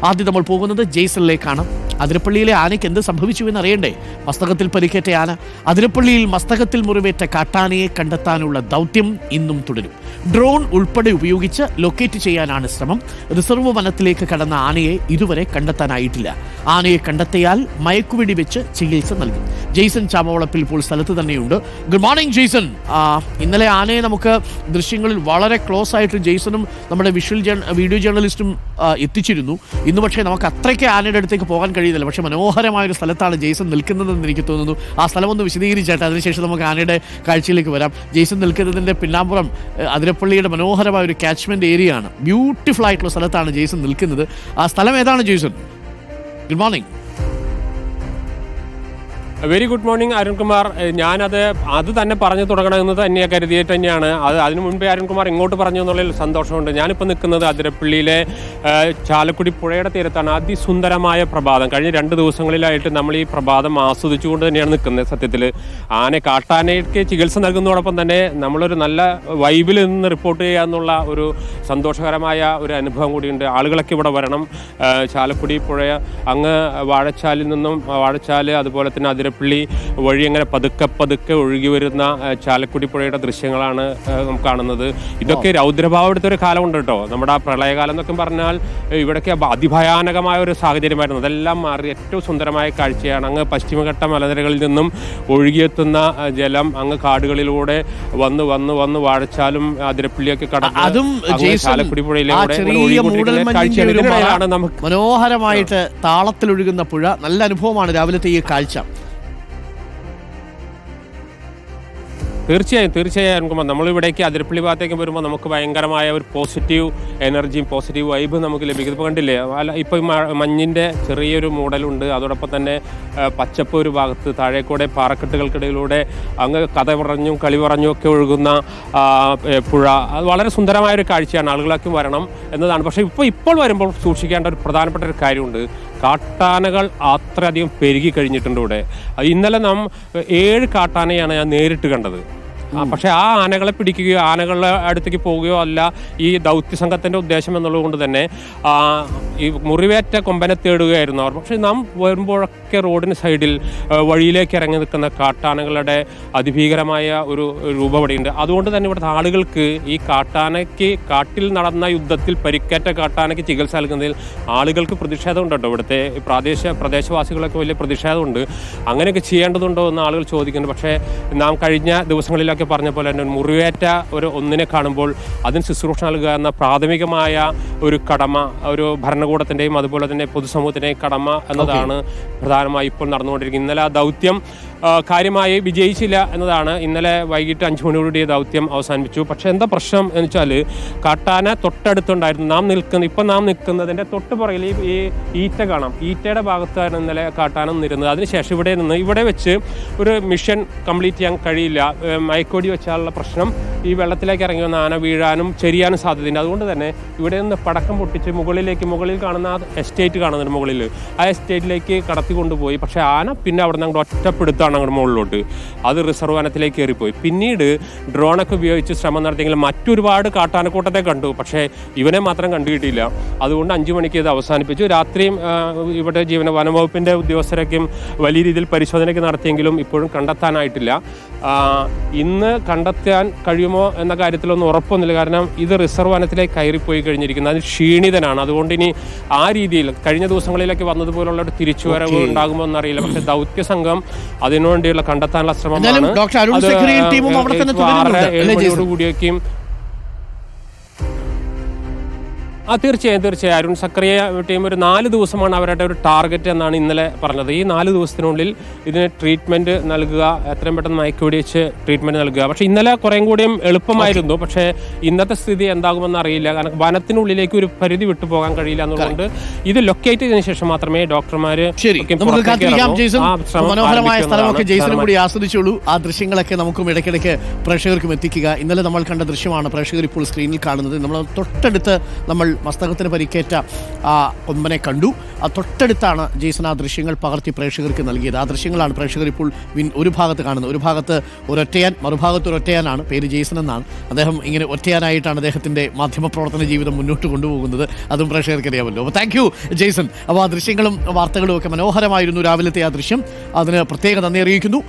ആദ്യം നമ്മൾ പോകുന്നത് ജെയ്സണിലേക്കാണ്. അതിരപ്പള്ളിയിലെ ആനയ്ക്ക് എന്ത് സംഭവിച്ചു എന്നറിയണ്ടേ? മസ്തകത്തിൽ പരിക്കേറ്റ ആന. അതിരപ്പള്ളിയിൽ മസ്തകത്തിൽ മുറിവേറ്റ കാട്ടാനയെ കണ്ടെത്താനുള്ള ദൗത്യം ഇന്നും തുടരും. ഡ്രോൺ ഉൾപ്പെടെ ഉപയോഗിച്ച് ലൊക്കേറ്റ് ചെയ്യാനാണ് ശ്രമം. റിസർവ് വനത്തിലേക്ക് കടന്ന ആനയെ ഇതുവരെ കണ്ടെത്താനായിട്ടില്ല. ആനയെ കണ്ടെത്തിയാൽ മയക്കുവെടി വെച്ച് ചികിത്സ നൽകും. ജെയ്സൺ ചാമവളപ്പിൽ ഇപ്പോൾ സ്ഥലത്ത് തന്നെയുണ്ട്. Good morning Jason. ഇന്നലെ ആനയെ നമുക്ക് ദൃശ്യങ്ങളിൽ വളരെ ക്ലോസ് ആയിട്ട് ജെയ്സണും നമ്മുടെ വീഡിയോ ജേർണലിസ്റ്റും എത്തിച്ചിരുന്നു. ഇന്ന് പക്ഷേ നമുക്ക് അത്രയ്ക്ക് ആനയുടെ അടുത്തേക്ക് പോകാൻ കഴിയുന്നില്ല. പക്ഷേ മനോഹരമായൊരു സ്ഥലത്താണ് ജെയ്സൺ നിൽക്കുന്നതെന്ന് എനിക്ക് തോന്നുന്നു. ആ സ്ഥലം ഒന്ന് വിശദീകരിച്ചാട്ടെ, അതിനുശേഷം നമുക്ക് ആനയുടെ കാഴ്ചയിലേക്ക് വരാം. ജെയ്സൺ നിൽക്കുന്നതിൻ്റെ പിന്നാമ്പുറം അതിരപ്പള്ളിയുടെ മനോഹരമായ ഒരു ക്യാച്ച്മെൻറ്റ് ഏരിയ ആണ്. ബ്യൂട്ടിഫുൾ ആയിട്ടുള്ള സ്ഥലത്താണ് ജെയ്സൺ നിൽക്കുന്നത്. ആ സ്ഥലം ഏതാണ് Jason? Good morning. Very good morning Arunkumar. അത് തന്നെ പറഞ്ഞു തുടങ്ങണമെന്ന് തന്നെയാണ് കരുതിയിട്ട് തന്നെയാണ്. അതിനു മുൻപേ അരുൺകുമാർ ഇങ്ങോട്ട് പറഞ്ഞു എന്നുള്ളതിൽ സന്തോഷമുണ്ട്. ഞാനിപ്പോൾ നിൽക്കുന്നത് അതിരപ്പള്ളിയിലെ ചാലക്കുടി പുഴയുടെ തീരത്താണ്. അതിസുന്ദരമായ പ്രഭാതം. കഴിഞ്ഞ 2 ദിവസങ്ങളിലായിട്ട് നമ്മൾ ഈ പ്രഭാതം ആസ്വദിച്ചുകൊണ്ട് തന്നെയാണ് നിൽക്കുന്നത്. സത്യത്തിൽ കാട്ടാനയ്ക്ക് ചികിത്സ നൽകുന്നതോടൊപ്പം തന്നെ നമ്മളൊരു നല്ല വൈബിൽ നിന്ന് റിപ്പോർട്ട് ചെയ്യുക എന്നുള്ള ഒരു സന്തോഷകരമായ ഒരു അനുഭവം കൂടിയുണ്ട്. ആളുകളൊക്കെ ഇവിടെ വരണം. ചാലക്കുടി പുഴ അങ്ങ് വാഴച്ചാൽ അതുപോലെ തന്നെ അതിരപ്പള്ളി വഴി അങ്ങനെ പതുക്കെ ഒഴുകി വരുന്ന ചാലക്കുടി പുഴയുടെ ദൃശ്യങ്ങളാണ് കാണുന്നത്. ഇതൊക്കെ രൗദ്രഭാവം എടുത്തൊരു കാലമുണ്ട് കേട്ടോ. നമ്മുടെ ആ പ്രളയകാലം എന്നൊക്കെ പറഞ്ഞാൽ ഇവിടേക്ക് അതിഭയാനകമായ ഒരു സാഹചര്യമായിരുന്നു. അതെല്ലാം മാറി ഏറ്റവും സുന്ദരമായ കാഴ്ചയാണ്. അങ്ങ് പശ്ചിമഘട്ട മലനിരകളിൽ നിന്നും ഒഴുകിയെത്തുന്ന ജലം അങ്ങ് കാടുകളിലൂടെ വന്ന് വാഴച്ചാലും അതിരപ്പള്ളിയൊക്കെ കടന്ന് ചാലക്കുടി പുഴയിലൂടെ കാഴ്ചയാണ് നമുക്ക് മനോഹരമായിട്ട് താളത്തിലൊഴുകുന്ന പുഴ. നല്ല അനുഭവമാണ് രാവിലത്തെ ഈ കാഴ്ച. തീർച്ചയായും അരുൺകുമാർ, നമ്മളിവിടേക്ക് അതിരപ്പള്ളി ഭാഗത്തേക്ക് വരുമ്പോൾ നമുക്ക് ഭയങ്കരമായ ഒരു പോസിറ്റീവ് എനർജിയും പോസിറ്റീവ് വൈബും നമുക്ക് ലഭിക്കും. ഇപ്പോൾ കണ്ടില്ലേ, ഇപ്പോൾ മഞ്ഞിൻ്റെ ചെറിയൊരു മൂടലുണ്ട്. അതോടൊപ്പം തന്നെ പച്ചപ്പ് ഒരു ഭാഗത്ത്, താഴേക്കൂടെ പാറക്കെട്ടുകൾക്കിടയിലൂടെ അങ്ങ് കഥ പറഞ്ഞും കളി പറഞ്ഞും ഒക്കെ ഒഴുകുന്ന പുഴ. അത് വളരെ സുന്ദരമായൊരു കാഴ്ചയാണ്. ആളുകളൊക്കെ വരണം എന്നതാണ്. പക്ഷേ ഇപ്പോൾ വരുമ്പോൾ സൂക്ഷിക്കേണ്ട ഒരു പ്രധാനപ്പെട്ട ഒരു കാര്യമുണ്ട്. കാട്ടാനകൾ അത്രയധികം പെരുകി കഴിഞ്ഞിട്ടുണ്ട് ഇവിടെ. ഇന്നലെ 7 കാട്ടാനയാണ് ഞാൻ നേരിട്ട് കണ്ടത്. പക്ഷെ ആ ആനകളെ പിടിക്കുകയോ ആനകളുടെ അടുത്തേക്ക് പോവുകയോ അല്ല ഈ ദൗത്യ സംഘത്തിൻ്റെ ഉദ്ദേശം എന്നുള്ളത് കൊണ്ട് തന്നെ ഈ മുറിവേറ്റ കൊമ്പനെ തേടുകയായിരുന്നു അവർ. പക്ഷെ നാം വരുമ്പോഴൊക്കെ റോഡിന് സൈഡിൽ വഴിയിലേക്ക് ഇറങ്ങി നിൽക്കുന്ന കാട്ടാനകളുടെ അതിഭീകരമായ ഒരു രൂപം ഇവിടെയുണ്ട്. അതുകൊണ്ട് തന്നെ ഇവിടുത്തെ ആളുകൾക്ക് ഈ കാട്ടിൽ നടന്ന യുദ്ധത്തിൽ പരിക്കേറ്റ കാട്ടാനയ്ക്ക് ചികിത്സ നൽകുന്നതിൽ ആളുകൾക്ക് പ്രതിഷേധമുണ്ട് കേട്ടോ. ഇവിടുത്തെ പ്രദേശവാസികളൊക്കെ വലിയ പ്രതിഷേധമുണ്ട്. അങ്ങനെയൊക്കെ ചെയ്യേണ്ടതുണ്ടോ എന്ന് ആളുകൾ ചോദിക്കുന്നുണ്ട്. പക്ഷേ നാം കഴിഞ്ഞ ദിവസങ്ങളിലൊക്കെ പറഞ്ഞ പോലെ തന്നെ മുറിവേറ്റ ഒന്നിനെ കാണുമ്പോൾ അതിന് ശുശ്രൂഷ നൽകുക എന്ന പ്രാഥമികമായ ഒരു കടമ ഒരു ഭരണകൂടത്തിൻ്റെയും അതുപോലെ തന്നെ പൊതുസമൂഹത്തിൻ്റെയും കടമ എന്നതാണ് പ്രധാനമായി ഇപ്പോൾ നടന്നുകൊണ്ടിരിക്കുന്നത്. ഇന്നലെ ആ ദൗത്യം കാര്യമായി വിജയിച്ചില്ല എന്നതാണ്. ഇന്നലെ വൈകിട്ട് 5 മണിയോടുകൂടി ദൗത്യം അവസാനിപ്പിച്ചു. പക്ഷേ എന്താ പ്രശ്നം എന്ന് വെച്ചാൽ കാട്ടാന തൊട്ടടുത്തുണ്ടായിരുന്നു. നാം നിൽക്കുന്നതിൻ്റെ തൊട്ട് പുറകിൽ ഈ ഈറ്റ കാണാം. ഈറ്റയുടെ ഭാഗത്താണ് ഇന്നലെ കാട്ടാന നിന്നിരുന്നത്. അതിനുശേഷം ഇവിടെ വെച്ച് ഒരു മിഷൻ കംപ്ലീറ്റ് ചെയ്യാൻ കഴിയില്ല. മയക്കോടി വെച്ചാലുള്ള പ്രശ്നം ഈ വെള്ളത്തിലേക്ക് ഇറങ്ങി വന്ന ആന വീഴാനും ചെരിയാനും സാധ്യതയുണ്ട്. അതുകൊണ്ട് തന്നെ ഇവിടെ നിന്ന് പടക്കം പൊട്ടിച്ച് മുകളിൽ കാണുന്ന ആ എസ്റ്റേറ്റ് കാണുന്നുണ്ട്. മുകളിൽ ആ എസ്റ്റേറ്റിലേക്ക് കടത്തിക്കൊണ്ടുപോയി. പക്ഷേ ആന പിന്നെ അവിടെ നിന്ന് അങ്ങോട്ട് ഒറ്റപ്പെടുത്താണ് അങ്ങോട്ട് മുകളിലോട്ട്. അത് റിസർവ് വനത്തിലേക്ക് കയറിപ്പോയി. പിന്നീട് ഡ്രോണൊക്കെ ഉപയോഗിച്ച് ശ്രമം നടത്തിയെങ്കിലും മറ്റൊരുപാട് കാട്ടാനക്കൂട്ടത്തെ കണ്ടു. പക്ഷേ ഇവനെ മാത്രം കണ്ടുകിട്ടിയില്ല. അതുകൊണ്ട് 5 മണിക്ക് ഇത് അവസാനിപ്പിച്ചു. രാത്രിയും ഇവിടെ വനംവകുപ്പിൻ്റെ ഉദ്യോഗസ്ഥരൊക്കെയും വലിയ രീതിയിൽ പരിശോധനയ്ക്ക് നടത്തിയെങ്കിലും ഇപ്പോഴും കണ്ടെത്താനായിട്ടില്ല. ഇന്ന് കണ്ടെത്താൻ കഴിയുമോ എന്ന കാര്യത്തിലൊന്നും ഉറപ്പൊന്നുമില്ല. കാരണം ഇത് റിസർവ് വനത്തിലേക്ക് കയറിപ്പോയി കഴിഞ്ഞിരിക്കുന്നത്. അത് ക്ഷീണിതനാണ്. അതുകൊണ്ട് ഇനി ആ രീതിയിൽ കഴിഞ്ഞ ദിവസങ്ങളിലൊക്കെ വന്നതുപോലുള്ള ഒരു തിരിച്ചുവരവ് ഉണ്ടാകുമോ എന്നറിയില്ല. പക്ഷെ ദൗത്യ സംഘം അതിനുവേണ്ടിയുള്ള കണ്ടെത്താനുള്ള ശ്രമമാണ്. കൂടിയൊക്കെയും തീർച്ചയായും അരുൺ സക്രിയ ടീം ഒരു 4 ദിവസമാണ് അവരുടെ ഒരു ടാർഗറ്റ് എന്നാണ് ഇന്നലെ പറഞ്ഞത്. ഈ 4 ദിവസത്തിനുള്ളിൽ ഇതിന് ട്രീറ്റ്മെൻറ്റ് നൽകുക, എത്രയും പെട്ടെന്ന് മയക്കുവെടി വെച്ച് ട്രീറ്റ്മെൻറ്റ് നൽകുക. പക്ഷേ ഇന്നലെ കുറേയും കൂടിയും എളുപ്പമായിരുന്നു. പക്ഷേ ഇന്നത്തെ സ്ഥിതി എന്താകുമെന്ന് അറിയില്ല. കാരണം വനത്തിനുള്ളിലേക്ക് ഒരു പരിധി വിട്ടു പോകാൻ കഴിയില്ല എന്നുള്ളത് ഇത് ലൊക്കേറ്റ് ചെയ്തതിനു ശേഷം മാത്രമേ ഡോക്ടർമാർ മനോഹരമായ സ്ഥലമൊക്കെ ജെയ്സണും കൂടി ആസ്വദിച്ചോളൂ. ആ ദൃശ്യങ്ങളൊക്കെ നമുക്കും ഇടയ്ക്കിടയ്ക്ക് പ്രേക്ഷകർക്കും എത്തിക്കുക. ഇന്നലെ നമ്മൾ കണ്ട ദൃശ്യമാണ് പ്രേക്ഷകർ ഇപ്പോൾ സ്ക്രീനിൽ കാണുന്നത്. നമ്മൾ തൊട്ടടുത്ത് നമ്മൾ മസ്തകത്തിന് പരിക്കേറ്റ ആ കൊമ്പനെ കണ്ടു. തൊട്ടടുത്താണ് ജെയ്സൺ ആ ദൃശ്യങ്ങൾ പകർത്തി പ്രേക്ഷകർക്ക് നൽകിയത്. ആ ദൃശ്യങ്ങളാണ് പ്രേക്ഷകർ ഇപ്പോൾ ഒരു ഭാഗത്ത് കാണുന്നത്. ഒരു ഭാഗത്ത് ഒരൊറ്റയാൻ, മറുഭാഗത്ത് ഒരൊറ്റയാനാണ്, പേര് ജെയ്സൺ എന്നാണ്. അദ്ദേഹം ഇങ്ങനെ ഒറ്റയാനായിട്ടാണ് അദ്ദേഹത്തിൻ്റെ മാധ്യമപ്രവർത്തന ജീവിതം മുന്നോട്ട് കൊണ്ടുപോകുന്നത്. അതും പ്രേക്ഷകർക്ക് അറിയാമല്ലോ. അപ്പോൾ താങ്ക് യു ജെയ്സൺ. അപ്പോൾ ആ ദൃശ്യങ്ങളും വാർത്തകളും ഒക്കെ മനോഹരമായിരുന്നു രാവിലത്തെ ആ ദൃശ്യം. അതിന് പ്രത്യേക നന്ദി അറിയിക്കുന്നു.